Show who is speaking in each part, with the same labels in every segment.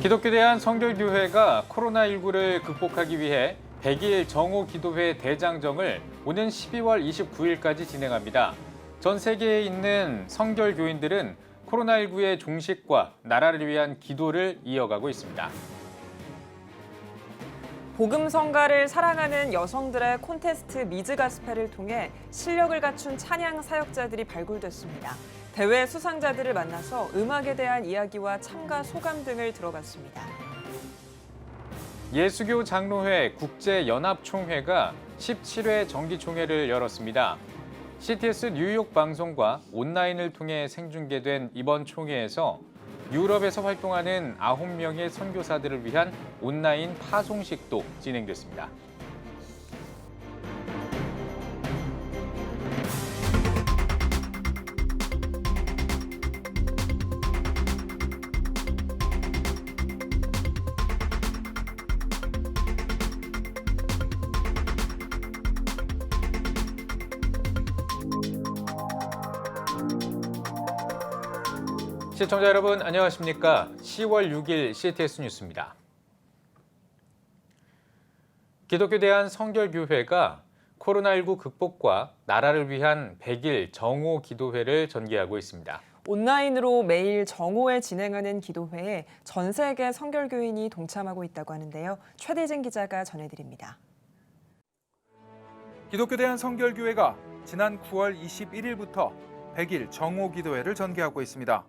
Speaker 1: 기독교 대한성결교회가 코로나19를 극복하기 위해 100일 정오 기도회 대장정을 오는 12월 29일까지 진행합니다. 전 세계에 있는 성결교인들은 코로나19의 종식과 나라를 위한 기도를 이어가고 있습니다.
Speaker 2: 복음성가를 사랑하는 여성들의 콘테스트 미즈가스펠을 통해 실력을 갖춘 찬양 사역자들이 발굴됐습니다. 대회 수상자들을 만나서 음악에 대한 이야기와 참가 소감 등을 들어봤습니다.
Speaker 1: 예수교 장로회 국제연합총회가 17회 정기총회를 열었습니다. CTS 뉴욕 방송과 온라인을 통해 생중계된 이번 총회에서 유럽에서 활동하는 9명의 선교사들을 위한 온라인 파송식도 진행됐습니다. 시청자 여러분 안녕하십니까? 10월 6일 CTS 뉴스입니다. 기독교 대한성결교회가 코로나19 극복과 나라를 위한 100일 정오 기도회를 전개하고 있습니다.
Speaker 2: 온라인으로 매일 정오에 진행하는 기도회에 전 세계 성결교인이 동참하고 있다고 하는데요. 최대진 기자가 전해드립니다.
Speaker 3: 기독교 대한성결교회가 지난 9월 21일부터 100일 정오 기도회를 전개하고 있습니다.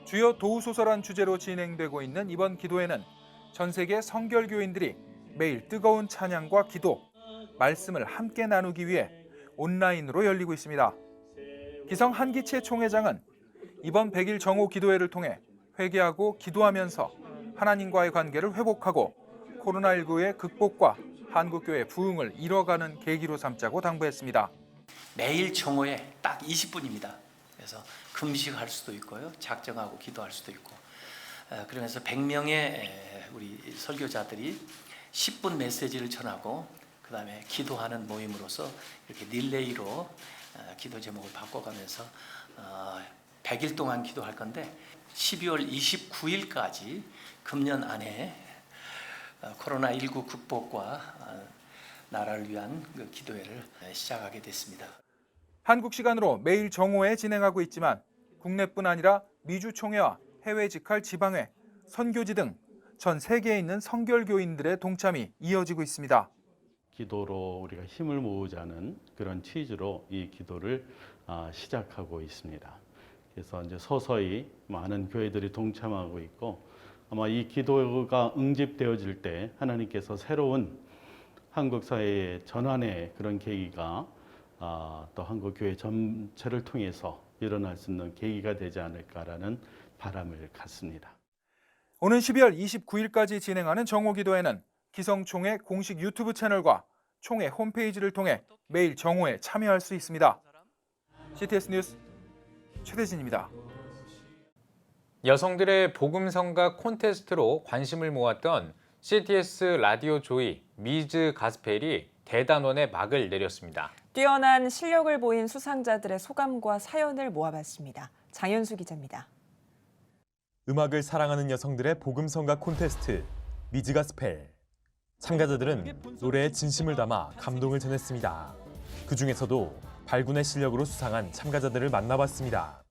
Speaker 3: 주요 도우소서란 주제로 진행되고 있는 이번 기도회는 전 세계 성결교인들이 매일 뜨거운 찬양과 기도, 말씀을 함께 나누기 위해 온라인으로 열리고 있습니다. 기성 한기채 총회장은 이번 100일 정오 기도회를 통해 회개하고 기도하면서 하나님과의 관계를 회복하고 코로나19의 극복과 한국교회 부흥을 이뤄가는 계기로 삼자고 당부했습니다.
Speaker 4: 매일 정오에 딱 20분입니다. 그래서 금식할 수도 있고요, 작정하고 기도할 수도 있고, 그러면서 100명의 우리 설교자들이 10분 메시지를 전하고 그 다음에 기도하는 모임으로서 이렇게 릴레이로 기도 제목을 바꿔가면서 100일 동안 기도할 건데 12월 29일까지 금년 안에 코로나19 극복과 나라를 위한 그 기도회를 시작하게 됐습니다.
Speaker 3: 한국 시간으로 매일 정오에 진행하고 있지만 국내뿐 아니라 미주 총회와 해외 직할 지방회, 선교지 등 전 세계에 있는 성결교인들의 동참이 이어지고 있습니다.
Speaker 5: 기도로 우리가 힘을 모으자는 그런 취지로 이 기도를 시작하고 있습니다. 그래서 이제 서서히 많은 교회들이 동참하고 있고 아마 이 기도가 응집되어질 때 하나님께서 새로운 한국 사회의 전환의 그런 계기가 또 한국 교회 전체를 통해서 일어날 수 있는 계기가 되지 않을까라는 바람을 갖습니다.
Speaker 3: 오는 12월 29일까지 진행하는 정오기도회는 기성총회 공식 유튜브 채널과 총회 홈페이지를 통해 매일 정오에 참여할 수 있습니다. CTS 뉴스 최대진입니다.
Speaker 1: 여성들의 복음성가 콘테스트로 관심을 모았던 CTS 라디오 조이 미즈 가스펠이 대단원의 막을 내렸습니다.
Speaker 2: 뛰어난 실력을 보인 수상자들의 소감과 사연을 모아봤습니다. 장현수 기자입니다.
Speaker 6: 음악을 사랑하는 여성들의 복음성가 콘테스트 미즈가스펠. 참가자들은 노래에 진심을 담아 감동을 전했습니다. 그중에서도 발군의 실력으로 수상한 참가자들을 만나봤습니다.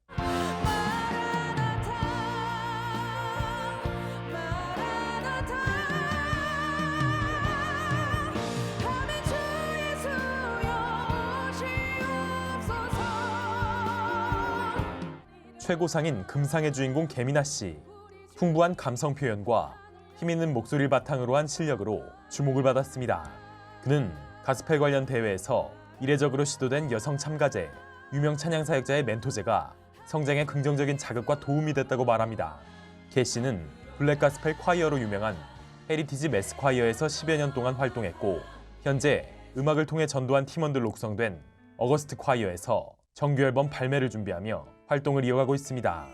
Speaker 6: 최고상인 금상의 주인공 개미나 씨. 풍부한 감성 표현과 힘있는 목소리를 바탕으로 한 실력으로 주목을 받았습니다. 그는 가스펠 관련 대회에서 이례적으로 시도된 여성 참가제, 유명 찬양 사역자의 멘토제가 성장에 긍정적인 자극과 도움이 됐다고 말합니다. 개 씨는 블랙 가스펠 콰이어로 유명한 헤리티지 매스 콰이어에서 10여 년 동안 활동했고 현재 음악을 통해 전도한 팀원들로 구성된 어거스트 콰이어에서 정규 앨범 발매를 준비하며 활동을 이어가고 있습니다.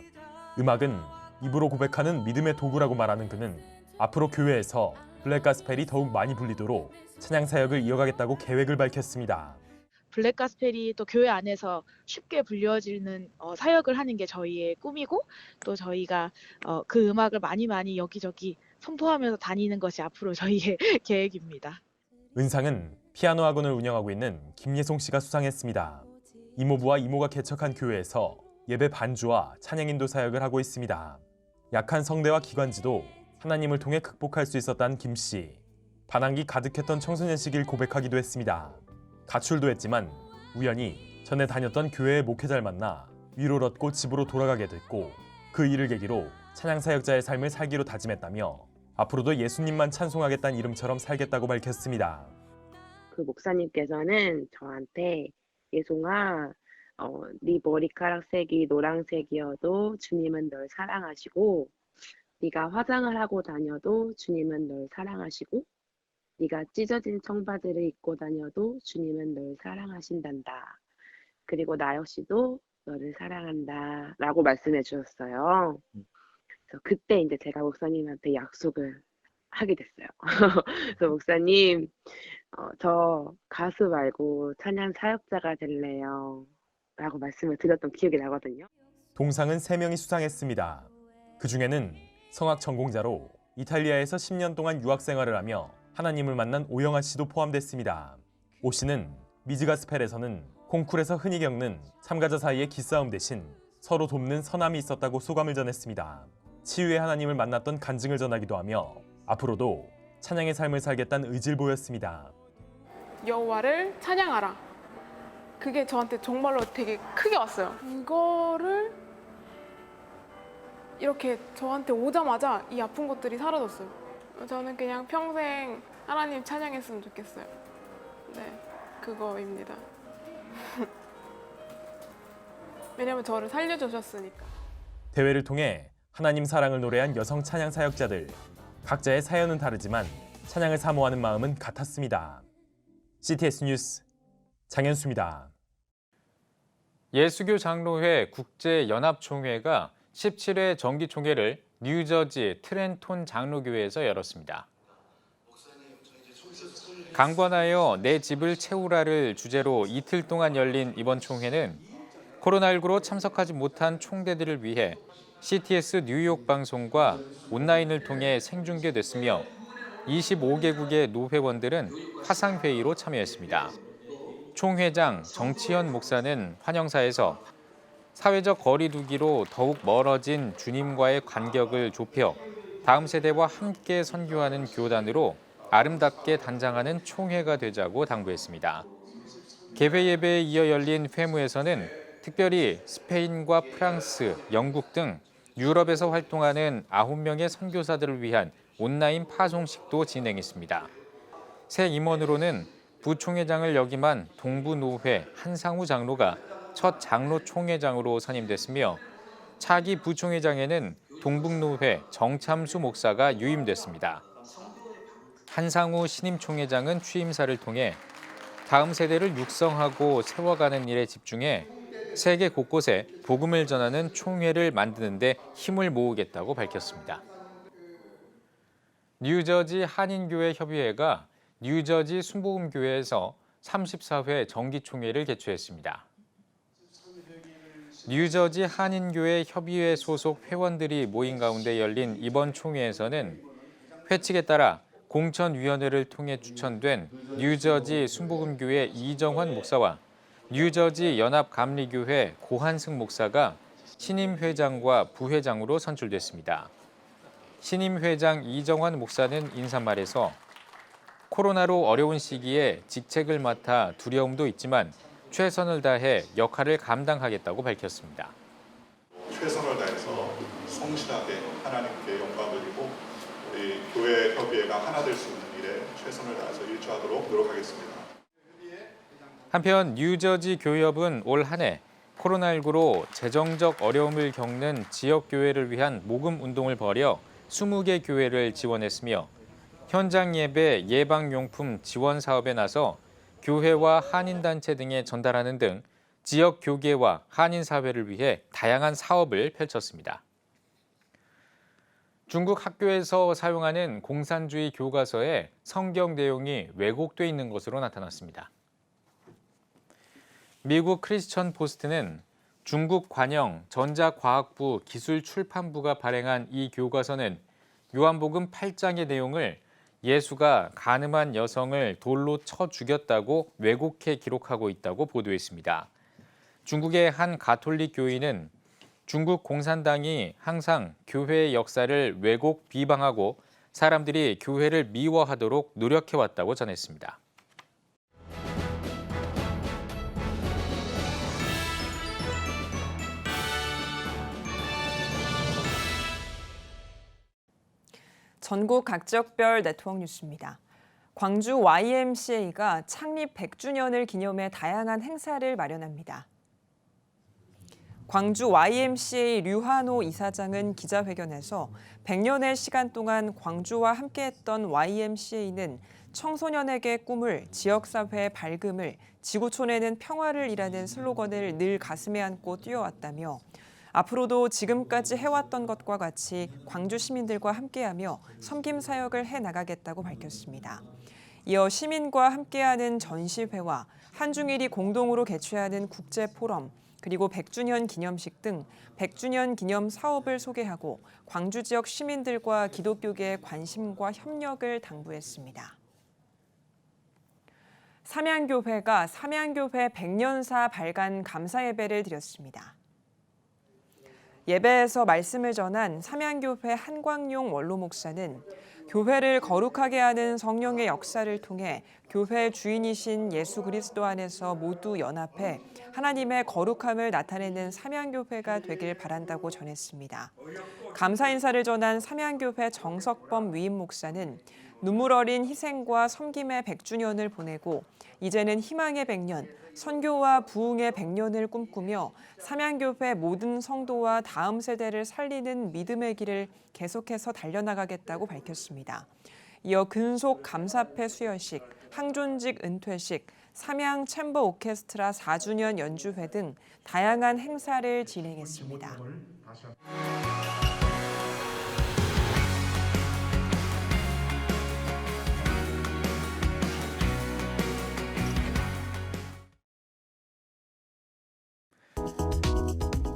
Speaker 6: 음악은 입으로 고백하는 믿음의 도구라고 말하는 그는 앞으로 교회에서 블랙 가스펠이 더욱 많이 불리도록 찬양 사역을 이어가겠다고 계획을 밝혔습니다.
Speaker 7: 블랙 가스펠이 또 교회 안에서 쉽게 불려지는 사역을 하는 게 저희의 꿈이고, 또 저희가 그 음악을 많이 여기저기 선포하면서 다니는 것이 앞으로 저희의 계획입니다.
Speaker 6: 은상은 피아노 학원을 운영하고 있는 김예송 씨가 수상했습니다. 이모부와 이모가 개척한 교회에서 예배 반주와 찬양 인도 사역을 하고 있습니다. 약한 성대와 기관지도 하나님을 통해 극복할 수 있었다는 김 씨. 반항기 가득했던 청소년 시기를 고백하기도 했습니다. 가출도 했지만 우연히 전에 다녔던 교회의 목회자를 만나 위로를 얻고 집으로 돌아가게 됐고, 그 일을 계기로 찬양 사역자의 삶을 살기로 다짐했다며 앞으로도 예수님만 찬송하겠다는 이름처럼 살겠다고 밝혔습니다.
Speaker 8: 그 목사님께서는 저한테 예송아, 네 머리카락색이 노란색이어도 주님은 널 사랑하시고, 네가 화장을 하고 다녀도 주님은 널 사랑하시고, 네가 찢어진 청바지를 입고 다녀도 주님은 널 사랑하신단다. 그리고 나 역시도 너를 사랑한다. 라고 말씀해 주셨어요. 그래서 그때 이제 제가 목사님한테 약속을 하게 됐어요. 그래서 목사님, 저 가수 말고 찬양 사역자가 될래요. 라고 말씀을 드렸던 기억이 나거든요.
Speaker 6: 동상은 3명이 수상했습니다. 그중에는 성악 전공자로 이탈리아에서 10년 동안 유학 생활을 하며 하나님을 만난 오영아 씨도 포함됐습니다. 오 씨는 미즈가스펠에서는 콩쿨에서 흔히 겪는 참가자 사이의 기싸움 대신 서로 돕는 선함이 있었다고 소감을 전했습니다. 치유의 하나님을 만났던 간증을 전하기도 하며 앞으로도 찬양의 삶을 살겠다는 의지를 보였습니다.
Speaker 9: 여호와를 찬양하라. 그게 저한테 정말로 되게 크게 왔어요. 이거를 이렇게 저한테 오자마자 이 아픈 것들이 사라졌어요. 저는 그냥 평생 하나님 찬양했으면 좋겠어요. 네, 그거입니다. 왜냐면 저를 살려주셨으니까.
Speaker 6: 대회를 통해 하나님 사랑을 노래한 여성 찬양 사역자들. 각자의 사연은 다르지만 찬양을 사모하는 마음은 같았습니다. CTS 뉴스 장현수입니다.
Speaker 1: 예수교 장로회 국제연합총회가 17회 정기총회를 뉴저지 트렌톤 장로교회에서 열었습니다. 강권하여 내 집을 채우라를 주제로 이틀 동안 열린 이번 총회는 코로나19로 참석하지 못한 총대들을 위해 CTS 뉴욕 방송과 온라인을 통해 생중계됐으며 25개국의 노회원들은 화상회의로 참여했습니다. 총회장 정치현 목사는 환영사에서 사회적 거리 두기로 더욱 멀어진 주님과의 간격을 좁혀 다음 세대와 함께 선교하는 교단으로 아름답게 단장하는 총회가 되자고 당부했습니다. 개회 예배에 이어 열린 회무에서는 특별히 스페인과 프랑스, 영국 등 유럽에서 활동하는 9명의 선교사들을 위한 온라인 파송식도 진행했습니다. 새 임원으로는 부총회장을 역임한 동부노회 한상우 장로가 첫 장로 총회장으로 선임됐으며 차기 부총회장에는 동북노회 정참수 목사가 유임됐습니다. 한상우 신임 총회장은 취임사를 통해 다음 세대를 육성하고 세워가는 일에 집중해 세계 곳곳에 복음을 전하는 총회를 만드는 데 힘을 모으겠다고 밝혔습니다. 뉴저지 한인교회 협의회가 뉴저지 순복음교회에서 34회 정기총회를 개최했습니다. 뉴저지 한인교회 협의회 소속 회원들이 모인 가운데 열린 이번 총회에서는 회칙에 따라 공천위원회를 통해 추천된 뉴저지 순복음교회 이정환 목사와 뉴저지 연합감리교회 고한승 목사가 신임 회장과 부회장으로 선출됐습니다. 신임 회장 이정환 목사는 인사말에서 코로나로 어려운 시기에 직책을 맡아 두려움도 있지만 최선을 다해 역할을 감당하겠다고 밝혔습니다.
Speaker 10: 최선을 다해서 성실하게 하나님께 영광 드리고 우리 교회 협의회가 하나 될 수 있는 일에 최선을 다해서 일조하도록 노력하겠습니다.
Speaker 1: 한편 뉴저지 교회협은 올 한 해 코로나19로 재정적 어려움을 겪는 지역 교회를 위한 모금 운동을 벌여 20개 교회를 지원했으며 현장 예배 예방용품 지원 사업에 나서 교회와 한인단체 등에 전달하는 등 지역 교계와 한인사회를 위해 다양한 사업을 펼쳤습니다. 중국 학교에서 사용하는 공산주의 교과서에 성경 내용이 왜곡돼 있는 것으로 나타났습니다. 미국 크리스천 포스트는 중국 관영 전자과학부 기술출판부가 발행한 이 교과서는 요한복음 8장의 내용을 예수가 간음한 여성을 돌로 쳐 죽였다고 왜곡해 기록하고 있다고 보도했습니다. 중국의 한 가톨릭 교인은 중국 공산당이 항상 교회의 역사를 왜곡 비방하고 사람들이 교회를 미워하도록 노력해왔다고 전했습니다.
Speaker 2: 전국 각지역별 네트워크 뉴스입니다. 광주 YMCA가 창립 100주년을 기념해 다양한 행사를 마련합니다. 광주 YMCA 류한호 이사장은 기자회견에서 100년의 시간 동안 광주와 함께했던 YMCA는 청소년에게 꿈을, 지역사회의 밝음을, 지구촌에는 평화를 이라는 슬로건을 늘 가슴에 안고 뛰어왔다며 앞으로도 지금까지 해왔던 것과 같이 광주 시민들과 함께하며 섬김 사역을 해나가겠다고 밝혔습니다. 이어 시민과 함께하는 전시회와 한중일이 공동으로 개최하는 국제포럼, 그리고 100주년 기념식 등 100주년 기념 사업을 소개하고 광주 지역 시민들과 기독교계의 관심과 협력을 당부했습니다. 삼양교회가 삼양교회 100년사 발간 감사 예배를 드렸습니다. 예배에서 말씀을 전한 삼양교회 한광용 원로 목사는 교회를 거룩하게 하는 성령의 역사를 통해 교회 주인이신 예수 그리스도 안에서 모두 연합해 하나님의 거룩함을 나타내는 삼양교회가 되길 바란다고 전했습니다. 감사 인사를 전한 삼양교회 정석범 위임 목사는 눈물 어린 희생과 섬김의 100주년을 보내고 이제는 희망의 100년, 선교와 부흥의 100년을 꿈꾸며 삼양교회 모든 성도와 다음 세대를 살리는 믿음의 길을 계속해서 달려나가겠다고 밝혔습니다. 이어 근속 감사패 수여식, 항존직 은퇴식, 삼양 챔버 오케스트라 4주년 연주회 등 다양한 행사를 진행했습니다.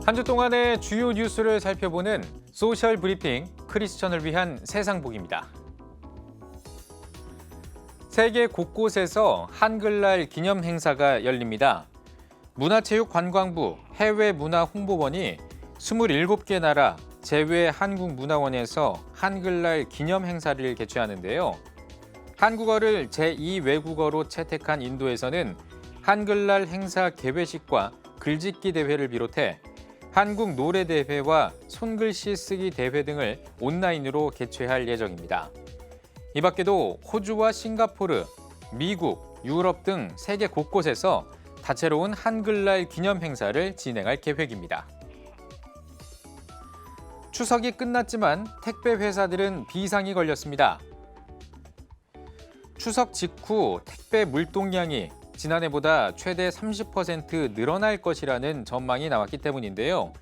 Speaker 1: 한 주 동안의 주요 뉴스를 살펴보는 소셜 브리핑 크리스천을 위한 세상복입니다. 세계 곳곳에서 한글날 기념 행사가 열립니다. 문화체육관광부 해외문화홍보원이 27개 나라 제외 한국문화원에서 한글날 기념 행사를 개최하는데요. 한국어를 제2외국어로 채택한 인도에서는 한글날 행사 개회식과 글짓기 대회를 비롯해 한국 노래대회와 손글씨 쓰기 대회 등을 온라인으로 개최할 예정입니다. 이 밖에도 호주와 싱가포르, 미국, 유럽 등 세계 곳곳에서 다채로운 한글날 기념 행사를 진행할 계획입니다. 추석이 끝났지만 택배 회사들은 비상이 걸렸습니다. 추석 직후 택배 물동량이 지난해보다 최대 30% 늘어날 것이라는 전망이 나왔기 때문인데요.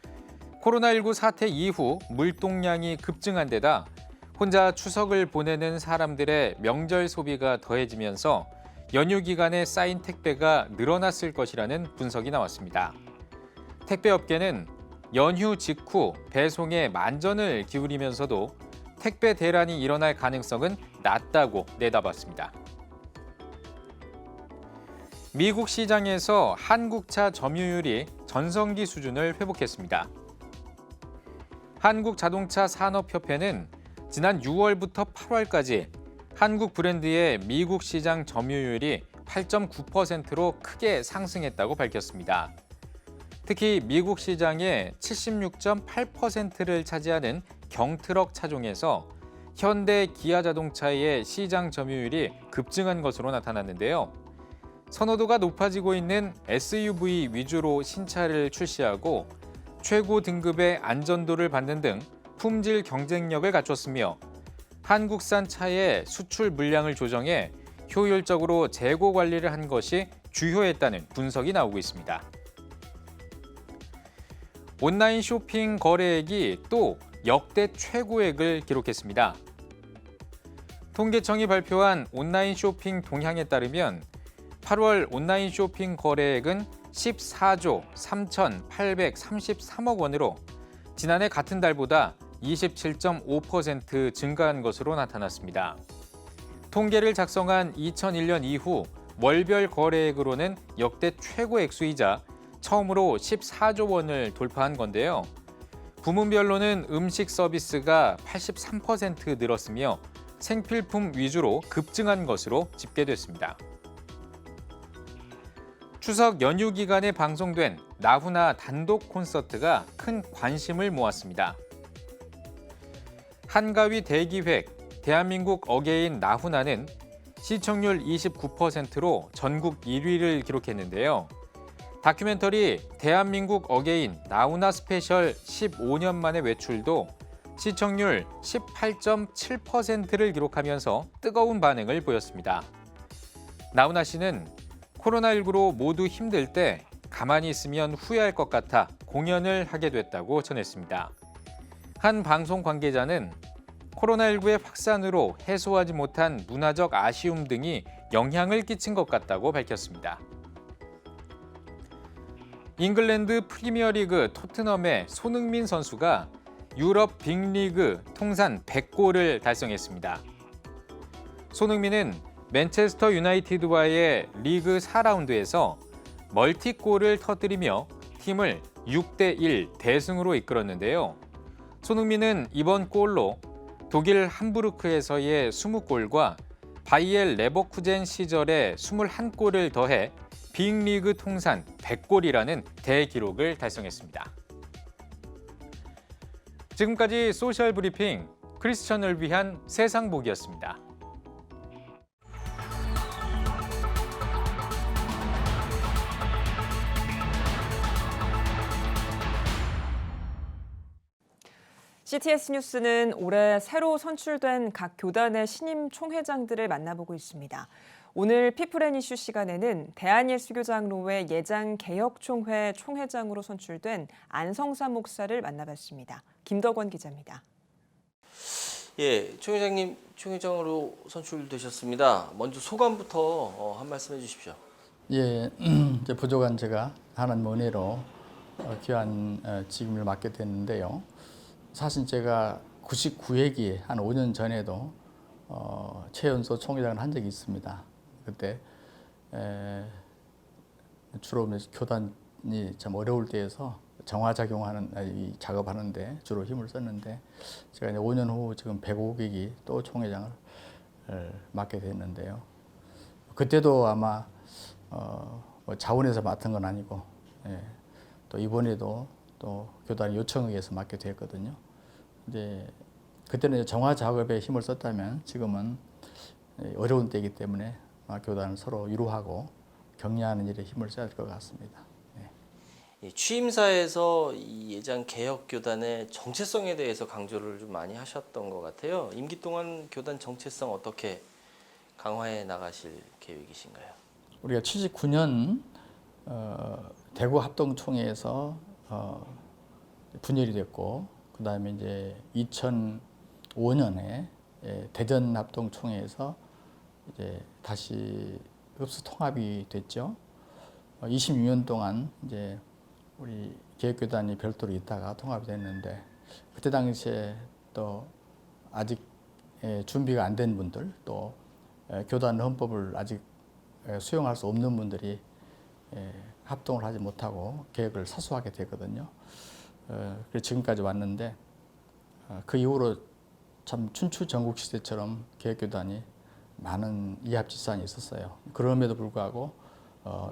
Speaker 1: 코로나19 사태 이후 물동량이 급증한 데다 혼자 추석을 보내는 사람들의 명절 소비가 더해지면서 연휴 기간에 쌓인 택배가 늘어났을 것이라는 분석이 나왔습니다. 택배업계는 연휴 직후 배송에 만전을 기울이면서도 택배 대란이 일어날 가능성은 낮다고 내다봤습니다. 미국 시장에서 한국차 점유율이 전성기 수준을 회복했습니다. 한국자동차산업협회는 지난 6월부터 8월까지 한국 브랜드의 미국 시장 점유율이 8.9%로 크게 상승했다고 밝혔습니다. 특히 미국 시장의 76.8%를 차지하는 경트럭 차종에서 현대, 기아자동차의 시장 점유율이 급증한 것으로 나타났는데요. 선호도가 높아지고 있는 SUV 위주로 신차를 출시하고 최고 등급의 안전도를 받는 등 품질 경쟁력을 갖췄으며 한국산 차의 수출 물량을 조정해 효율적으로 재고 관리를 한 것이 주요했다는 분석이 나오고 있습니다. 온라인 쇼핑 거래액이 또 역대 최고액을 기록했습니다. 통계청이 발표한 온라인 쇼핑 동향에 따르면 8월 온라인 쇼핑 거래액은 14조 3,833억 원으로 지난해 같은 달보다 27.5% 증가한 것으로 나타났습니다. 통계를 작성한 2001년 이후 월별 거래액으로는 역대 최고 액수이자 처음으로 14조 원을 돌파한 건데요. 부문별로는 음식 서비스가 83% 늘었으며 생필품 위주로 급증한 것으로 집계됐습니다. 추석 연휴 기간에 방송된 나훈아 단독 콘서트가 큰 관심을 모았습니다. 한가위 대기획 대한민국 어게인 나훈아는 시청률 29%로 전국 1위를 기록했는데요. 다큐멘터리 대한민국 어게인 나훈아 스페셜 15년 만의 외출도 시청률 18.7%를 기록하면서 뜨거운 반응을 보였습니다. 나훈아 씨는 코로나19로 모두 힘들 때 가만히 있으면 후회할 것 같아 공연을 하게 됐다고 전했습니다. 한 방송 관계자는 코로나19의 확산으로 해소하지 못한 문화적 아쉬움 등이 영향을 끼친 것 같다고 밝혔습니다. 잉글랜드 프리미어리그 토트넘의 손흥민 선수가 유럽 빅리그 통산 100골을 달성했습니다. 손흥민은 맨체스터 유나이티드와의 리그 4라운드에서 멀티골을 터뜨리며 팀을 6대1 대승으로 이끌었는데요. 손흥민은 이번 골로 독일 함부르크에서의 20골과 바이엘 레버쿠젠 시절의 21골을 더해 빅리그 통산 100골이라는 대기록을 달성했습니다. 지금까지 소셜 브리핑 크리스천을 위한 세상 보기였습니다.
Speaker 2: CTS 뉴스는 올해 새로 선출된 각 교단의 신임 총회장들을 만나보고 있습니다. 오늘 피플앤이슈 시간에는 대한예수교장로회 예장개혁총회 총회장으로 선출된 안성삼 목사를 만나봤습니다. 김덕원 기자입니다.
Speaker 11: 예, 총회장님 총회장으로 선출되셨습니다. 먼저 소감부터 한 말씀 해주십시오.
Speaker 12: 예, 이제 부족한 제가 하나님 은혜로 귀한 직임을 맡게 됐는데요. 사실 제가 99회기에 한 5년 전에도 최연소 총회장을 한 적이 있습니다. 그때 주로 교단이 참 어려울 때에서 정화작용하는 이 작업하는데 주로 힘을 썼는데 제가 이제 5년 후 지금 105기기 또 총회장을 맡게 됐는데요. 그때도 아마 뭐 자원에서 맡은 건 아니고 또 이번에도 또 교단 요청에 의해서 맡게 됐거든요. 이제 그때는 정화 작업에 힘을 썼다면 지금은 어려운 때이기 때문에 교단을 서로 위로하고 격려하는 일에 힘을 써야 될 것 같습니다.
Speaker 11: 예, 취임사에서 이 예장 개혁 교단의 정체성에 대해서 강조를 좀 많이 하셨던 것 같아요. 임기 동안 교단 정체성 어떻게 강화해 나가실 계획이신가요?
Speaker 12: 우리가 79년 대구 합동총회에서 분열이 됐고, 그 다음에 이제 2005년에 대전 합동총회에서 이제 다시 흡수 통합이 됐죠. 26년 동안 이제 우리 개혁교단이 별도로 있다가 통합이 됐는데, 그때 당시에 또 아직 준비가 안 된 분들, 또 교단 헌법을 아직 수용할 수 없는 분들이 합동을 하지 못하고 개혁을 사수하게 되거든요. 그래서 지금까지 왔는데, 그 이후로 참 춘추 전국 시대처럼 개혁교단이 많은 이합집산이 있었어요. 그럼에도 불구하고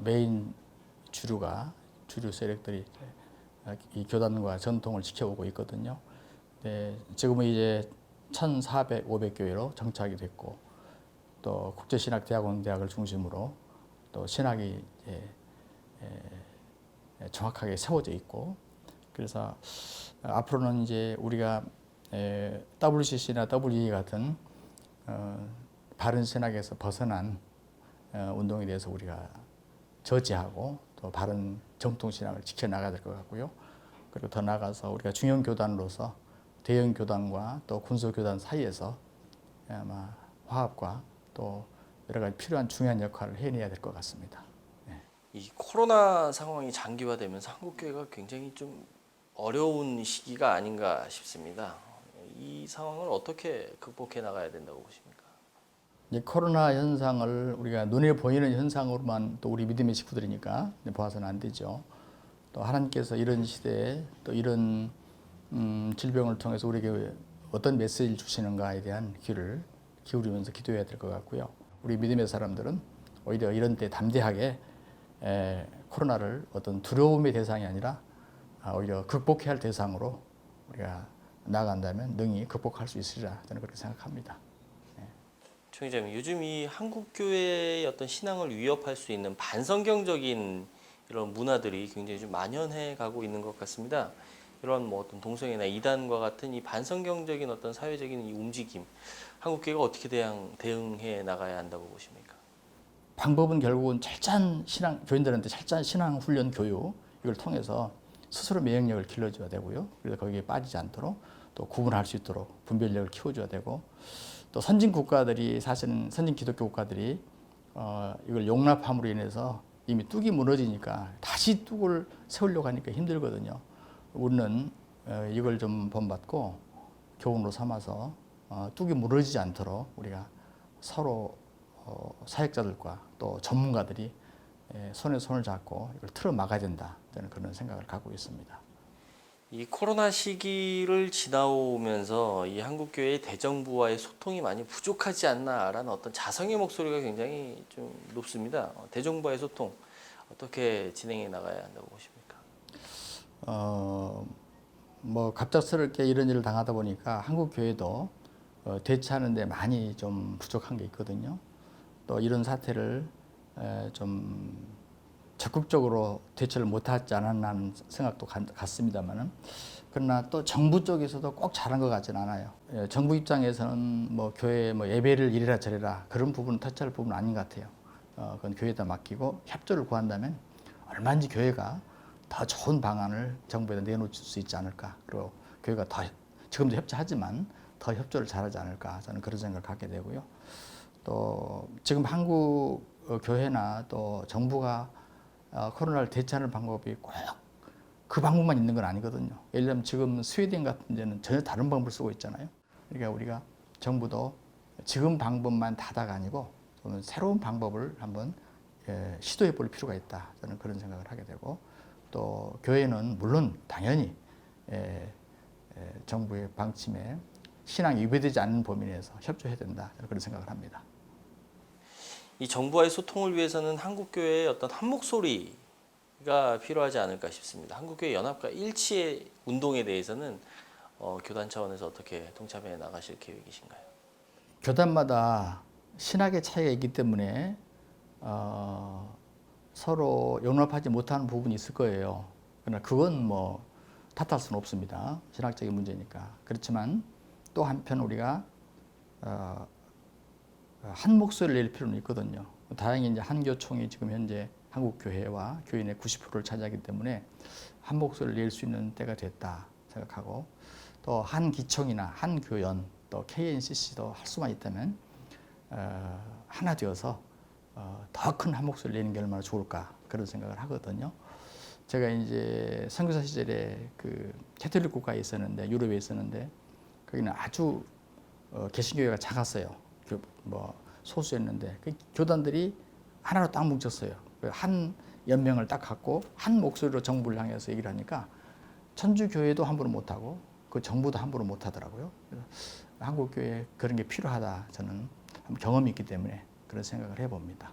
Speaker 12: 메인 주류 세력들이 이 교단과 전통을 지켜오고 있거든요. 지금은 이제 1,400, 500교회로 정착이 됐고, 또 국제신학대학원 대학을 중심으로 또 신학이 정확하게 세워져 있고, 그래서 앞으로는 이제 우리가 WCC나 WE 같은 바른 신학에서 벗어난 운동에 대해서 우리가 저지하고 또 바른 정통 신학을 지켜나가야 될 것 같고요. 그리고 더 나아가서 우리가 중형 교단으로서 대형 교단과 또 군소 교단 사이에서 아마 화합과 또 여러 가지 필요한 중요한 역할을 해내야 될 것 같습니다.
Speaker 11: 이 코로나 상황이 장기화되면서 한국교회가 굉장히 좀 어려운 시기가 아닌가 싶습니다. 이 상황을 어떻게 극복해 나가야 된다고 보십니까?
Speaker 12: 이 코로나 현상을 우리가 눈에 보이는 현상으로만 또 우리 믿음의 식구들이니까 봐서는 안 되죠. 또 하나님께서 이런 시대에 또 이런 질병을 통해서 우리에게 어떤 메시지를 주시는가에 대한 귀를 기울이면서 기도해야 될 것 같고요. 우리 믿음의 사람들은 오히려 이런 때 담대하게 코로나를 어떤 두려움의 대상이 아니라 오히려 극복해야 할 대상으로 우리가 나아간다면 능히 극복할 수 있으리라 저는 그렇게 생각합니다.
Speaker 11: 총회장님, 요즘 이 한국교회의 어떤 신앙을 위협할 수 있는 반성경적인 이런 문화들이 굉장히 좀 만연해 가고 있는 것 같습니다. 이런 뭐 어떤 동성애나 이단과 같은 이 반성경적인 어떤 사회적인 이 움직임, 한국교회가 어떻게 대응해 나가야 한다고 보십니까?
Speaker 12: 방법은 결국은 철저한 교인들한테 철저한 신앙 훈련 교육 이걸 통해서 스스로免疫力을 길러줘야 되고요. 그래서 거기에 빠지지 않도록 또 구분할 수 있도록 분별력을 키워줘야 되고, 또 선진 국가들이 사실은 선진 기독교 국가들이 이걸 용납함으로 인해서 이미 뚝이 무너지니까 다시 뚝을 세우려고 하니까 힘들거든요. 우리는 이걸 좀 본받고 교훈으로 삼아서 뚝이 무너지지 않도록 우리가 서로 사역자들과 또 전문가들이 손에 손을 잡고 이걸 틀어 막아야 된다. 저는 그런 생각을 갖고 있습니다.
Speaker 11: 이 코로나 시기를 지나오면서 이 한국교회의 대정부와의 소통이 많이 부족하지 않나라는 어떤 자성의 목소리가 굉장히 좀 높습니다. 대정부와의 소통 어떻게 진행해 나가야 한다고 보십니까?
Speaker 12: 뭐 갑작스럽게 이런 일을 당하다 보니까 한국교회도 대처하는 데 많이 좀 부족한 게 있거든요. 또 이런 사태를 좀 적극적으로 대처를 못하지 않았나는 생각도 같습니다만은, 그러나 또 정부 쪽에서도 꼭 잘한 것 같지는 않아요. 정부 입장에서는 뭐 교회 뭐 예배를 이래라 저래라 그런 부분은 터치할 부분은 아닌 것 같아요. 그건 교회에다 맡기고 협조를 구한다면 얼마든지 교회가 더 좋은 방안을 정부에다 내놓을 수 있지 않을까. 그리고 교회가 더 지금도 협조하지만 더 협조를 잘하지 않을까. 저는 그런 생각을 갖게 되고요. 또 지금 한국 교회나 또 정부가 코로나를 대처하는 방법이 꼭 그 방법만 있는 건 아니거든요. 예를 들면 지금 스웨덴 같은 데는 전혀 다른 방법을 쓰고 있잖아요. 그러니까 우리가 정부도 지금 방법만 다다가 아니고 새로운 방법을 한번 시도해 볼 필요가 있다. 저는 그런 생각을 하게 되고, 또 교회는 물론 당연히 정부의 방침에 신앙이 위배되지 않는 범위 내에서 협조해야 된다. 저는 그런 생각을 합니다.
Speaker 11: 이 정부와의 소통을 위해서는 한국교회의 어떤 한 목소리가 필요하지 않을까 싶습니다. 한국교회 연합과 일치의 운동에 대해서는 교단 차원에서 어떻게 동참해 나가실 계획이신가요?
Speaker 12: 교단마다 신학의 차이가 있기 때문에 서로 용납하지 못하는 부분이 있을 거예요. 그러나 그건 뭐 탓할 수는 없습니다. 신학적인 문제니까. 그렇지만 또 한편 우리가 한 목소리를 낼 필요는 있거든요. 다행히 이제 한교총이 지금 현재 한국교회와 교인의 90%를 차지하기 때문에 한 목소리를 낼 수 있는 때가 됐다 생각하고, 또 한기총이나 한교연 또 KNCC도 할 수만 있다면 하나 되어서 더 큰 한 목소리를 내는 게 얼마나 좋을까 그런 생각을 하거든요. 제가 이제 선교사 시절에 그 캐톨릭 국가에 있었는데, 유럽에 있었는데 거기는 아주 개신교회가 작았어요. 뭐 소수였는데 그 교단들이 하나로 딱 뭉쳤어요. 한 연명을 딱 갖고 한 목소리로 정부를 향해서 얘기를 하니까 천주교회도 함부로 못하고 그 정부도 함부로 못하더라고요. 그래서 한국교회에 그런 게 필요하다. 저는 경험이 있기 때문에 그런 생각을 해봅니다.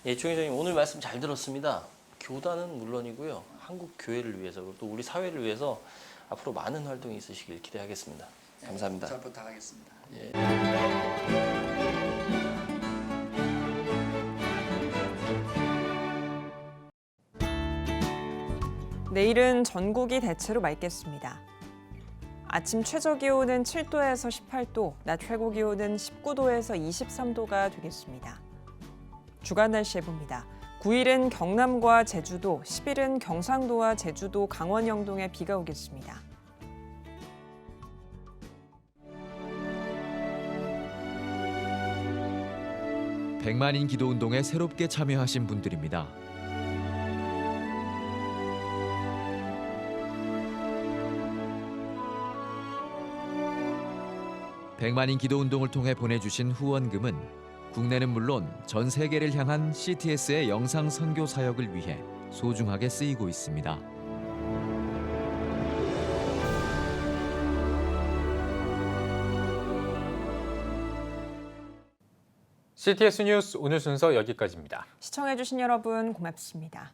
Speaker 11: 예, 총회장님 오늘 말씀 잘 들었습니다. 교단은 물론이고요. 한국 교회를 위해서 그리고 또 우리 사회를 위해서 앞으로 많은 활동이 있으시길 기대하겠습니다. 감사합니다.
Speaker 12: 잘 부탁하겠습니다. 예.
Speaker 2: 내일은 전국이 대체로 맑겠습니다. 아침 최저 기온은 7도에서 18도, 낮 최고 기온은 19도에서 23도가 되겠습니다. 주간 날씨 해봅니다. 9일은 경남과 제주도, 10일은 경상도와 제주도, 강원 영동에 비가 오겠습니다.
Speaker 13: 백만인 기도 운동에 새롭게 참여하신 분들입니다. 100만인 기도 운동을 통해 보내주신 후원금은 국내는 물론 전 세계를 향한 CTS의 영상 선교 사역을 위해 소중하게 쓰이고 있습니다.
Speaker 1: CTS 뉴스 오늘 순서 여기까지입니다.
Speaker 2: 시청해주신 여러분 고맙습니다.